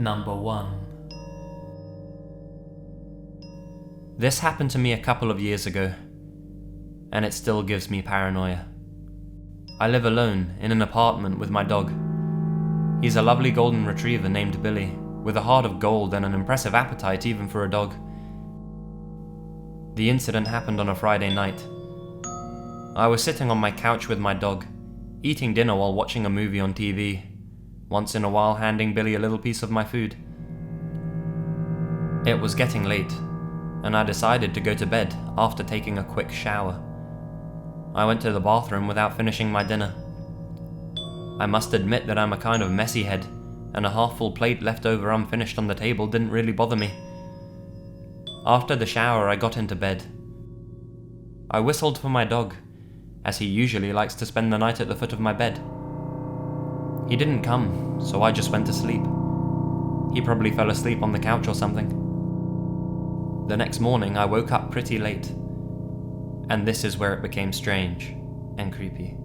Number 1. This happened to me a couple of years ago, and it still gives me paranoia. I live alone in an apartment with my dog. He's a lovely golden retriever named Billy, with a heart of gold and an impressive appetite even for a dog. The incident happened on a Friday night. I was sitting on my couch with my dog, eating dinner while watching a movie on TV, once in a while handing Billy a little piece of my food. It was getting late, and I decided to go to bed after taking a quick shower. I went to the bathroom without finishing my dinner. I must admit that I'm a kind of messy head, and a half-full plate left over unfinished on the table didn't really bother me. After the shower, I got into bed. I whistled for my dog, as he usually likes to spend the night at the foot of my bed. He didn't come, so I just went to sleep. He probably fell asleep on the couch or something. The next morning, I woke up pretty late, and this is where it became strange and creepy.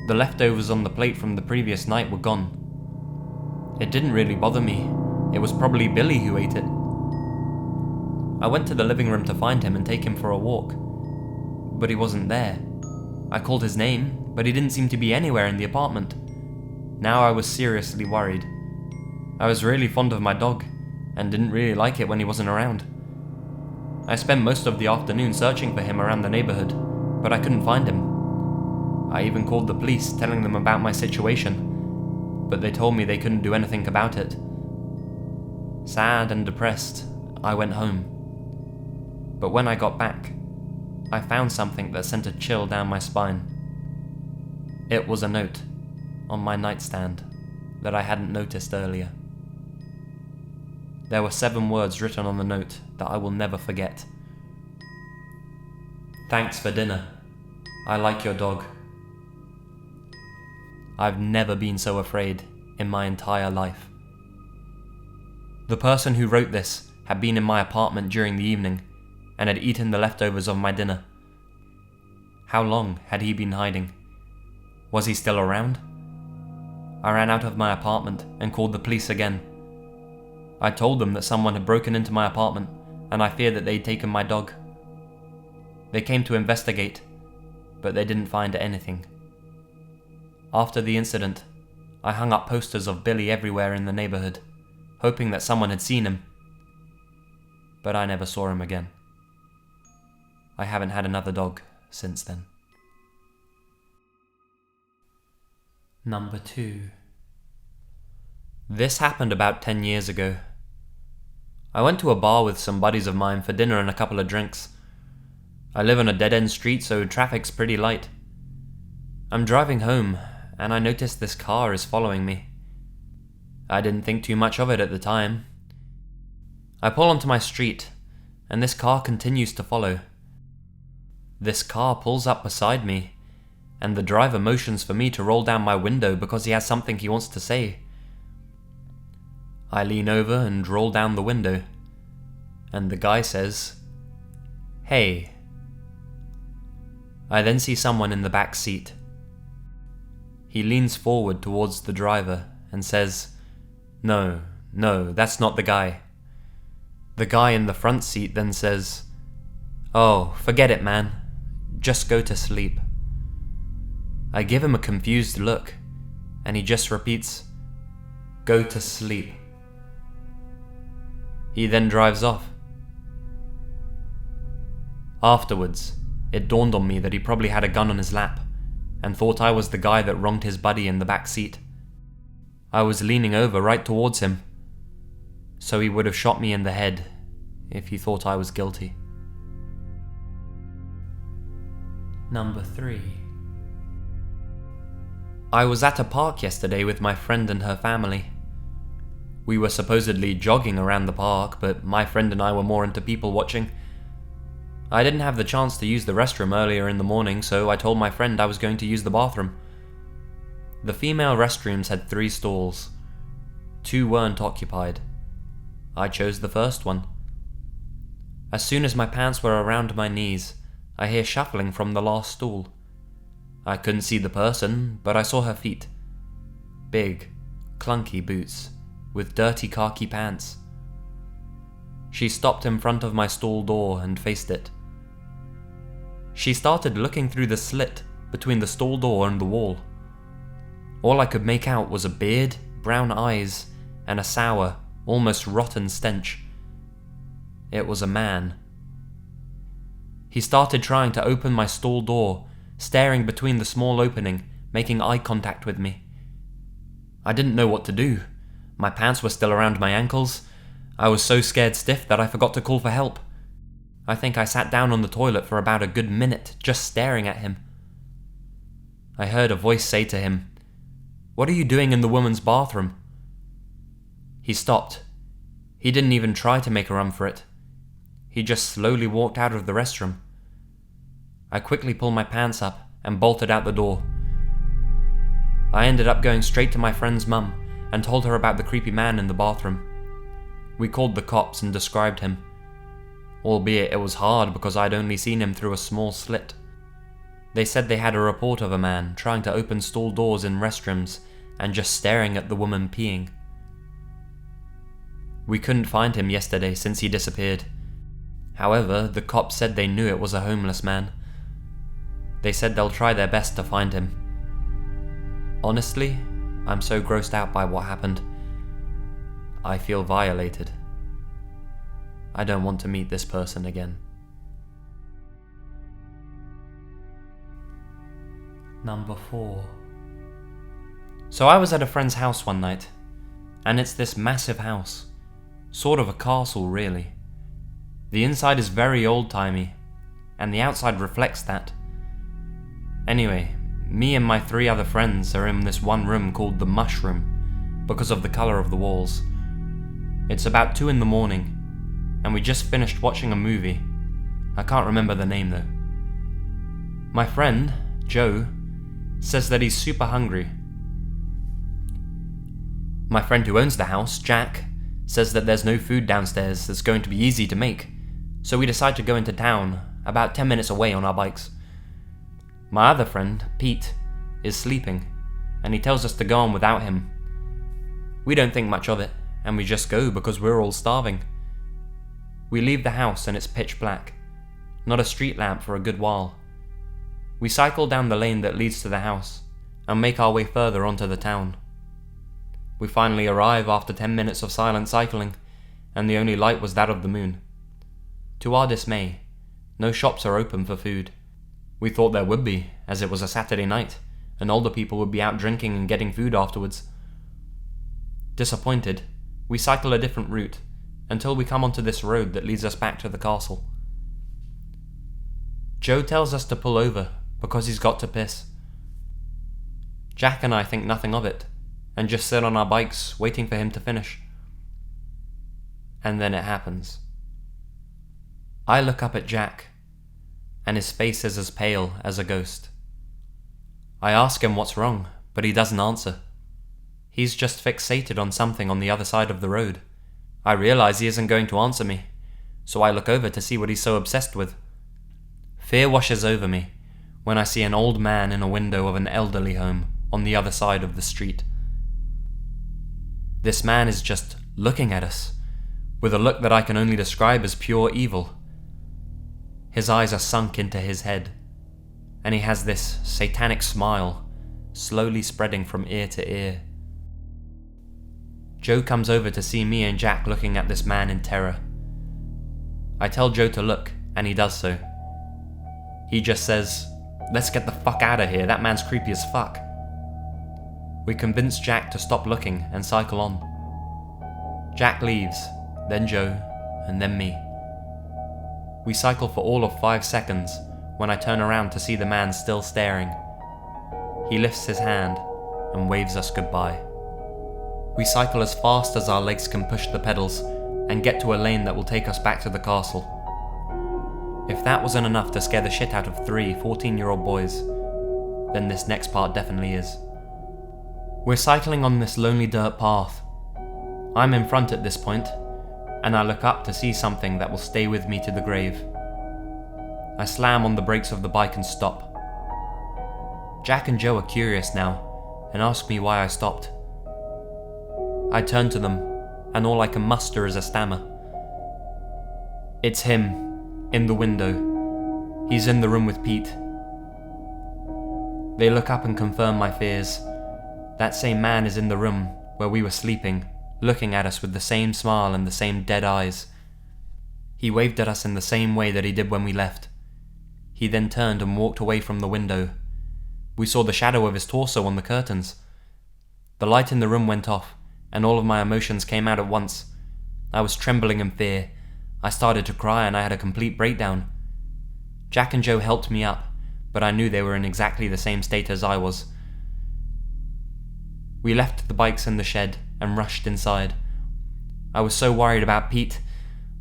The leftovers on the plate from the previous night were gone. It didn't really bother me. It was probably Billy who ate it. I went to the living room to find him and take him for a walk, but he wasn't there. I called his name, but he didn't seem to be anywhere in the apartment. Now I was seriously worried. I was really fond of my dog, and didn't really like it when he wasn't around. I spent most of the afternoon searching for him around the neighborhood, but I couldn't find him. I even called the police, telling them about my situation, but they told me they couldn't do anything about it. Sad and depressed, I went home. But when I got back, I found something that sent a chill down my spine. It was a note on my nightstand that I hadn't noticed earlier. There were 7 words written on the note that I will never forget. Thanks for dinner. I like your dog. I've never been so afraid in my entire life. The person who wrote this had been in my apartment during the evening and had eaten the leftovers of my dinner. How long had he been hiding? Was he still around? I ran out of my apartment and called the police again. I told them that someone had broken into my apartment and I feared that they'd taken my dog. They came to investigate, but they didn't find anything. After the incident, I hung up posters of Billy everywhere in the neighborhood, hoping that someone had seen him, but I never saw him again. I haven't had another dog since then. Number 2. This happened about 10 years ago. I went to a bar with some buddies of mine for dinner and a couple of drinks. I live on a dead-end street, so traffic's pretty light. I'm driving home, and I noticed this car is following me. I didn't think too much of it at the time. I pull onto my street, and this car continues to follow. This car pulls up beside me, and the driver motions for me to roll down my window because he has something he wants to say. I lean over and roll down the window, and the guy says, "Hey." I then see someone in the back seat. He leans forward towards the driver and says, No, that's not the guy." The guy in the front seat then says, "Oh, forget it, man. Just go to sleep." I give him a confused look, and he just repeats, "Go to sleep." He then drives off. Afterwards, it dawned on me that he probably had a gun on his lap, and thought I was the guy that wronged his buddy in the back seat. I was leaning over right towards him, so he would have shot me in the head if he thought I was guilty. Number 3. I was at a park yesterday with my friend and her family. We were supposedly jogging around the park, but my friend and I were more into people watching. I didn't have the chance to use the restroom earlier in the morning, so I told my friend I was going to use the bathroom. The female restrooms had 3 stalls. 2 weren't occupied. I chose the first one. As soon as my pants were around my knees, I hear shuffling from the last stall. I couldn't see the person, but I saw her feet. Big, clunky boots, with dirty khaki pants. She stopped in front of my stall door and faced it. She started looking through the slit between the stall door and the wall. All I could make out was a beard, brown eyes, and a sour, almost rotten stench. It was a man. He started trying to open my stall door, staring between the small opening, making eye contact with me. I didn't know what to do. My pants were still around my ankles. I was so scared stiff that I forgot to call for help. I think I sat down on the toilet for about a good minute, just staring at him. I heard a voice say to him, "What are you doing in the woman's bathroom?" He stopped. He didn't even try to make a run for it. He just slowly walked out of the restroom. I quickly pulled my pants up and bolted out the door. I ended up going straight to my friend's mum and told her about the creepy man in the bathroom. We called the cops and described him, albeit it was hard because I'd only seen him through a small slit. They said they had a report of a man trying to open stall doors in restrooms and just staring at the woman peeing. We couldn't find him yesterday since he disappeared. However, the cops said they knew it was a homeless man. They said they'll try their best to find him. Honestly, I'm so grossed out by what happened. I feel violated. I don't want to meet this person again. Number 4. So I was at a friend's house one night, and it's this massive house. Sort of a castle, really. The inside is very old-timey, and the outside reflects that. Anyway, me and my 3 other friends are in this one room called the Mushroom, because of the colour of the walls. It's about 2 a.m, and we just finished watching a movie. I can't remember the name though. My friend, Joe, says that he's super hungry. My friend who owns the house, Jack, says that there's no food downstairs that's going to be easy to make, so we decide to go into town, about 10 minutes away on our bikes. My other friend, Pete, is sleeping, and he tells us to go on without him. We don't think much of it, and we just go because we're all starving. We leave the house and it's pitch black, not a street lamp for a good while. We cycle down the lane that leads to the house, and make our way further onto the town. We finally arrive after 10 minutes of silent cycling, and the only light was that of the moon. To our dismay, no shops are open for food. We thought there would be, as it was a Saturday night, and older people would be out drinking and getting food afterwards. Disappointed, we cycle a different route, until we come onto this road that leads us back to the castle. Joe tells us to pull over, because he's got to piss. Jack and I think nothing of it, and just sit on our bikes waiting for him to finish. And then it happens. I look up at Jack, and his face is as pale as a ghost. I ask him what's wrong, but he doesn't answer. He's just fixated on something on the other side of the road. I realize he isn't going to answer me, so I look over to see what he's so obsessed with. Fear washes over me when I see an old man in a window of an elderly home on the other side of the street. This man is just looking at us, with a look that I can only describe as pure evil. His eyes are sunk into his head, and he has this satanic smile, slowly spreading from ear to ear. Joe comes over to see me and Jack looking at this man in terror. I tell Joe to look, and he does so. He just says, "Let's get the fuck out of here, that man's creepy as fuck." We convince Jack to stop looking and cycle on. Jack leaves, then Joe, and then me. We cycle for all of 5 seconds when I turn around to see the man still staring. He lifts his hand and waves us goodbye. We cycle as fast as our legs can push the pedals and get to a lane that will take us back to the castle. If that wasn't enough to scare the shit out of 3 14-year-old boys, then this next part definitely is. We're cycling on this lonely dirt path. I'm in front at this point, and I look up to see something that will stay with me to the grave. I slam on the brakes of the bike and stop. Jack and Joe are curious now, and ask me why I stopped. I turn to them, and all I can muster is a stammer. It's him, in the window. He's in the room with Pete. They look up and confirm my fears. That same man is in the room where we were sleeping, looking at us with the same smile and the same dead eyes. He waved at us in the same way that he did when we left. He then turned and walked away from the window. We saw the shadow of his torso on the curtains. The light in the room went off, and all of my emotions came out at once. I was trembling in fear. I started to cry and I had a complete breakdown. Jack and Joe helped me up, but I knew they were in exactly the same state as I was. We left the bikes in the shed and rushed inside. I was so worried about Pete.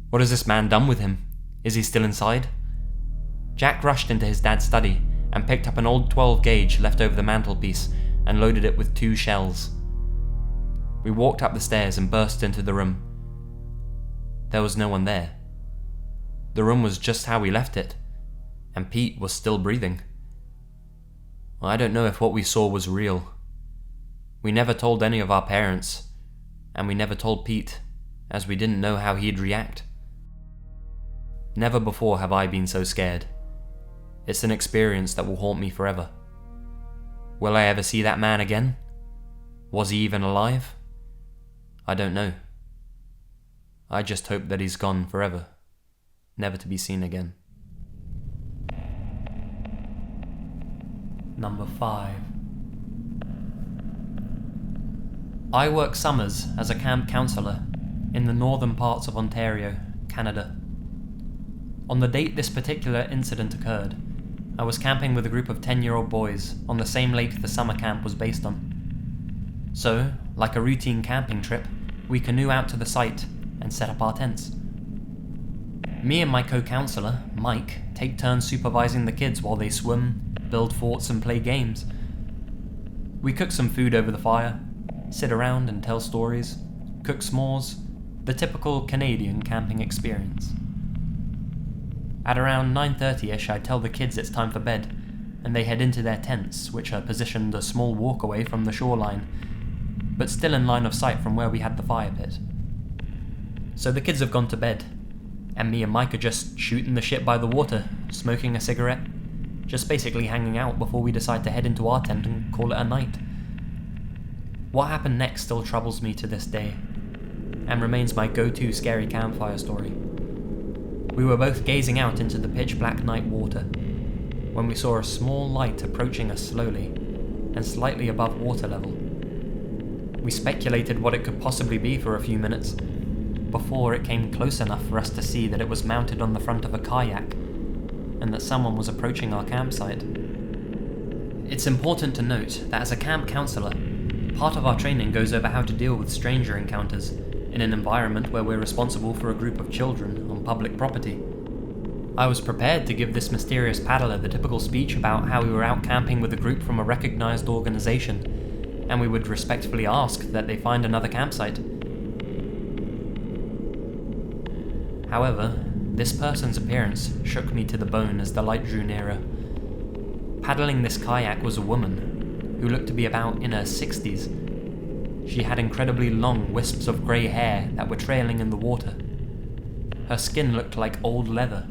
What has this man done with him? Is he still inside? Jack rushed into his dad's study and picked up an old 12 gauge left over the mantelpiece and loaded it with 2 shells. We walked up the stairs and burst into the room. There was no one there. The room was just how we left it, and Pete was still breathing. I don't know if what we saw was real. We never told any of our parents, and we never told Pete, as we didn't know how he'd react. Never before have I been so scared. It's an experience that will haunt me forever. Will I ever see that man again? Was he even alive? I don't know. I just hope that he's gone forever, never to be seen again. Number 5. I work summers as a camp counsellor in the northern parts of Ontario, Canada. On the date this particular incident occurred, I was camping with a group of 10-year-old boys on the same lake the summer camp was based on. So, like a routine camping trip, we canoe out to the site and set up our tents. Me and my co-counsellor, Mike, take turns supervising the kids while they swim, build forts and play games. We cook some food over the fire, sit around and tell stories, cook s'mores, the typical Canadian camping experience. At around 9:30ish, I tell the kids it's time for bed, and they head into their tents, which are positioned a small walk away from the shoreline, but still in line of sight from where we had the fire pit. So the kids have gone to bed, and me and Mike are just shooting the shit by the water, smoking a cigarette, just basically hanging out before we decide to head into our tent and call it a night. What happened next still troubles me to this day, and remains my go-to scary campfire story. We were both gazing out into the pitch-black night water, when we saw a small light approaching us slowly, and slightly above water level. We speculated what it could possibly be for a few minutes, before it came close enough for us to see that it was mounted on the front of a kayak, and that someone was approaching our campsite. It's important to note that as a camp counsellor, part of our training goes over how to deal with stranger encounters in an environment where we're responsible for a group of children on public property. I was prepared to give this mysterious paddler the typical speech about how we were out camping with a group from a recognised organisation, and we would respectfully ask that they find another campsite. However, this person's appearance shook me to the bone as the light drew nearer. Paddling this kayak was a woman, who looked to be about in her 60s. She had incredibly long wisps of grey hair that were trailing in the water. Her skin looked like old leather,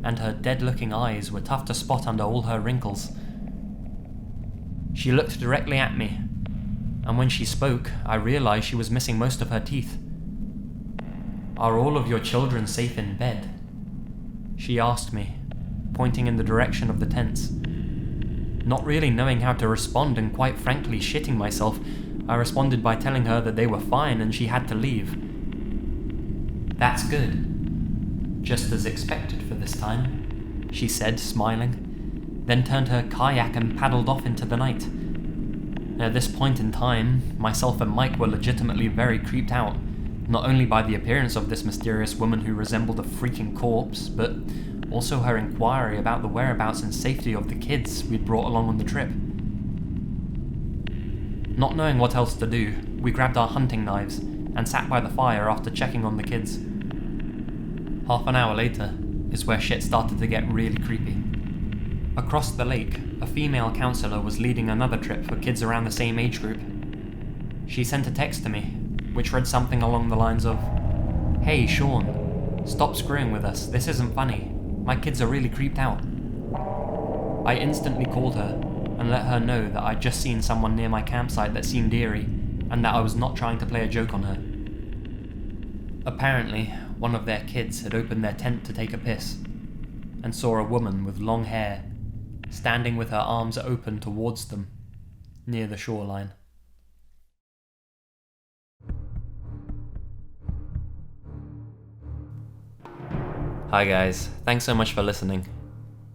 and her dead-looking eyes were tough to spot under all her wrinkles. She looked directly at me, and when she spoke, I realized she was missing most of her teeth. "Are all of your children safe in bed?" she asked me, pointing in the direction of the tents. Not really knowing how to respond and quite frankly shitting myself, I responded by telling her that they were fine and she had to leave. "That's good. Just as expected for this time," she said, smiling, then turned her kayak and paddled off into the night. At this point in time, myself and Mike were legitimately very creeped out, not only by the appearance of this mysterious woman who resembled a freaking corpse, but also her inquiry about the whereabouts and safety of the kids we'd brought along on the trip. Not knowing what else to do, we grabbed our hunting knives and sat by the fire after checking on the kids. Half an hour later is where shit started to get really creepy. Across the lake, a female counsellor was leading another trip for kids around the same age group. She sent a text to me, which read something along the lines of, "Hey Sean, stop screwing with us, this isn't funny. My kids are really creeped out." I instantly called her and let her know that I'd just seen someone near my campsite that seemed eerie, and that I was not trying to play a joke on her. Apparently, one of their kids had opened their tent to take a piss, and saw a woman with long hair, standing with her arms open towards them, near the shoreline. Hi guys, thanks so much for listening.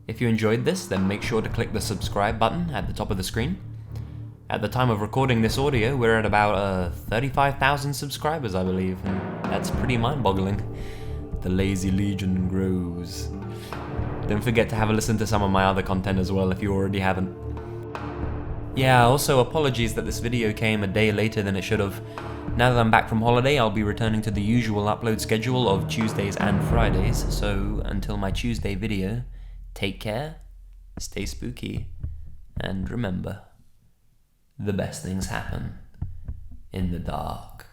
If you enjoyed this, then make sure to click the subscribe button at the top of the screen. At the time of recording this audio, we're at about 35,000 subscribers, I believe, and that's pretty mind-boggling. The lazy legion grows. Don't forget to have a listen to some of my other content as well if you already haven't. Yeah, also apologies that this video came a day later than it should have. Now that I'm back from holiday, I'll be returning to the usual upload schedule of Tuesdays and Fridays, so until my Tuesday video, take care, stay spooky, and remember, the best things happen in the dark.